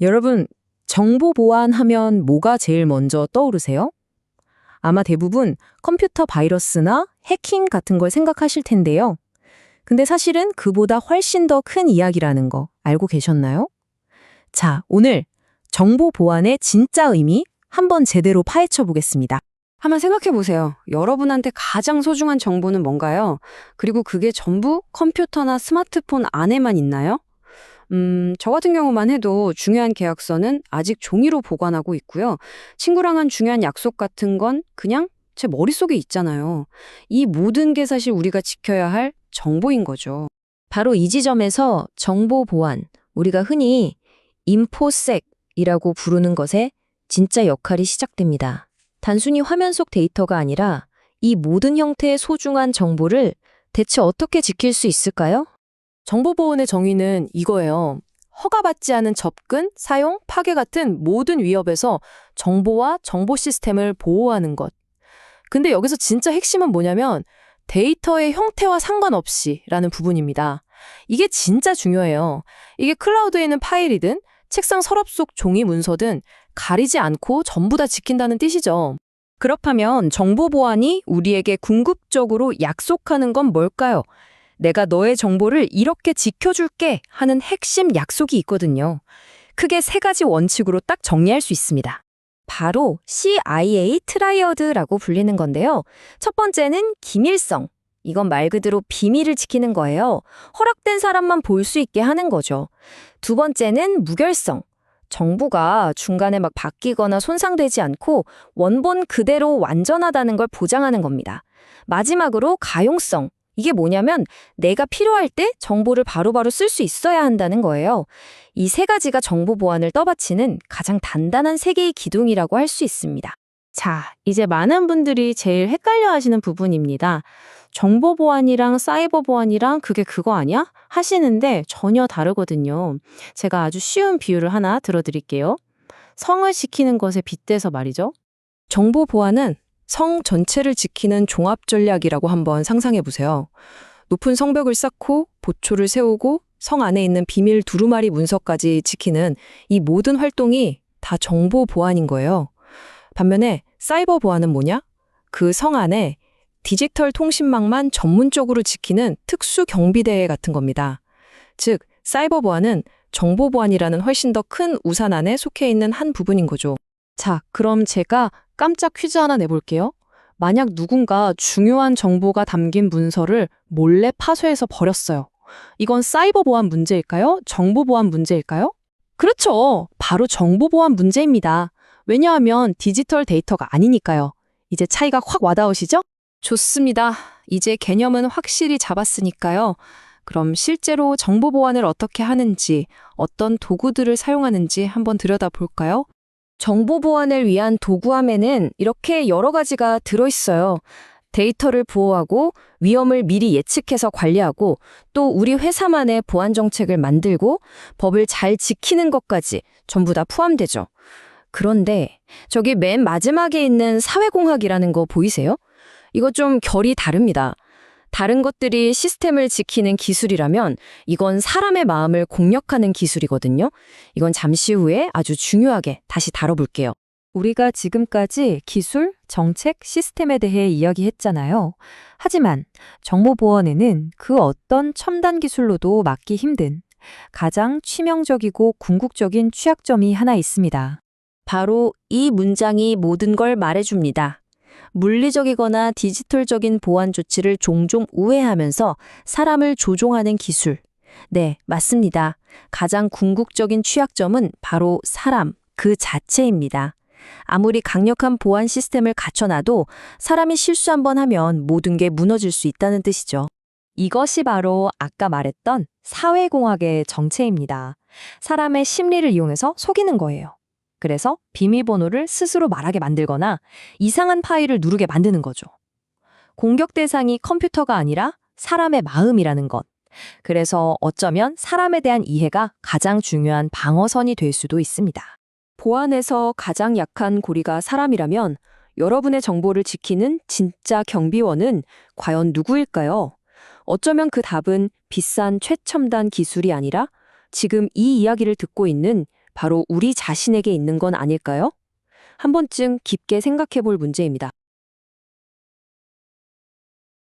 여러분, 정보 보안하면 뭐가 제일 먼저 떠오르세요? 아마 대부분 컴퓨터 바이러스나 해킹 같은 걸 생각하실 텐데요. 근데 사실은 그보다 훨씬 더 큰 이야기라는 거 알고 계셨나요? 자, 오늘 정보 보안의 진짜 의미 한번 제대로 파헤쳐 보겠습니다. 한번 생각해 보세요. 여러분한테 가장 소중한 정보는 뭔가요? 그리고 그게 전부 컴퓨터나 스마트폰 안에만 있나요? 저 같은 경우만 해도 중요한 계약서는 아직 종이로 보관하고 있고요. 친구랑 한 중요한 약속 같은 건 그냥 제 머릿속에 있잖아요. 이 모든 게 사실 우리가 지켜야 할 정보인 거죠. 바로 이 지점에서 정보 보안, 우리가 흔히 인포색이라고 부르는 것의 진짜 역할이 시작됩니다. 단순히 화면 속 데이터가 아니라 이 모든 형태의 소중한 정보를 대체 어떻게 지킬 수 있을까요? 정보보안의 정의는 이거예요. 허가받지 않은 접근, 사용, 파괴 같은 모든 위협에서 정보와 정보 시스템을 보호하는 것. 근데 여기서 진짜 핵심은 뭐냐면 데이터의 형태와 상관없이 라는 부분입니다. 이게 진짜 중요해요. 이게 클라우드에 있는 파일이든 책상 서랍 속 종이 문서든 가리지 않고 전부 다 지킨다는 뜻이죠. 그렇다면 정보 보안이 우리에게 궁극적으로 약속하는 건 뭘까요? 내가 너의 정보를 이렇게 지켜줄게 하는 핵심 약속이 있거든요. 크게 세 가지 원칙으로 딱 정리할 수 있습니다. 바로 CIA 트라이어드라고 불리는 건데요. 첫 번째는 기밀성. 이건 말 그대로 비밀을 지키는 거예요. 허락된 사람만 볼 수 있게 하는 거죠. 두 번째는 무결성. 정보가 중간에 막 바뀌거나 손상되지 않고 원본 그대로 완전하다는 걸 보장하는 겁니다. 마지막으로 가용성. 이게 뭐냐면 내가 필요할 때 정보를 바로바로 쓸 수 있어야 한다는 거예요. 이 세 가지가 정보 보안을 떠받치는 가장 단단한 세 개의 기둥이라고 할 수 있습니다. 자, 이제 많은 분들이 제일 헷갈려 하시는 부분입니다. 정보 보안이랑 사이버 보안이랑 그게 그거 아니야? 하시는데 전혀 다르거든요. 제가 아주 쉬운 비유를 하나 들어드릴게요. 성을 지키는 것에 빗대서 말이죠. 정보 보안은 성 전체를 지키는 종합 전략이라고 한번 상상해 보세요. 높은 성벽을 쌓고 보초를 세우고 성 안에 있는 비밀 두루마리 문서까지 지키는 이 모든 활동이 다 정보 보안인 거예요. 반면에 사이버 보안은 뭐냐? 그 성 안에 디지털 통신망만 전문적으로 지키는 특수 경비대 같은 겁니다. 즉, 사이버 보안은 정보 보안이라는 훨씬 더 큰 우산 안에 속해 있는 한 부분인 거죠. 자, 그럼 제가 깜짝 퀴즈 하나 내볼게요. 만약 누군가 중요한 정보가 담긴 문서를 몰래 파쇄해서 버렸어요. 이건 사이버 보안 문제일까요? 정보 보안 문제일까요? 그렇죠. 바로 정보 보안 문제입니다. 왜냐하면 디지털 데이터가 아니니까요. 이제 차이가 확 와닿으시죠? 좋습니다. 이제 개념은 확실히 잡았으니까요. 그럼 실제로 정보 보안을 어떻게 하는지, 어떤 도구들을 사용하는지 한번 들여다볼까요? 정보 보안을 위한 도구함에는 이렇게 여러 가지가 들어있어요. 데이터를 보호하고 위험을 미리 예측해서 관리하고 또 우리 회사만의 보안 정책을 만들고 법을 잘 지키는 것까지 전부 다 포함되죠. 그런데 저기 맨 마지막에 있는 사회공학이라는 거 보이세요? 이거 좀 결이 다릅니다. 다른 것들이 시스템을 지키는 기술이라면 이건 사람의 마음을 공략하는 기술이거든요. 이건 잠시 후에 아주 중요하게 다시 다뤄볼게요. 우리가 지금까지 기술, 정책, 시스템에 대해 이야기했잖아요. 하지만 정보보안에는 그 어떤 첨단 기술로도 막기 힘든 가장 치명적이고 궁극적인 취약점이 하나 있습니다. 바로 이 문장이 모든 걸 말해줍니다. 물리적이거나 디지털적인 보안 조치를 종종 우회하면서 사람을 조종하는 기술. 네, 맞습니다. 가장 궁극적인 취약점은 바로 사람 그 자체입니다. 아무리 강력한 보안 시스템을 갖춰놔도 사람이 실수 한번 하면 모든 게 무너질 수 있다는 뜻이죠. 이것이 바로 아까 말했던 사회공학의 정체입니다. 사람의 심리를 이용해서 속이는 거예요. 그래서 비밀번호를 스스로 말하게 만들거나 이상한 파일을 누르게 만드는 거죠. 공격 대상이 컴퓨터가 아니라 사람의 마음이라는 것. 그래서 어쩌면 사람에 대한 이해가 가장 중요한 방어선이 될 수도 있습니다. 보안에서 가장 약한 고리가 사람이라면 여러분의 정보를 지키는 진짜 경비원은 과연 누구일까요? 어쩌면 그 답은 비싼 최첨단 기술이 아니라 지금 이 이야기를 듣고 있는 바로 우리 자신에게 있는 건 아닐까요? 한 번쯤 깊게 생각해 볼 문제입니다.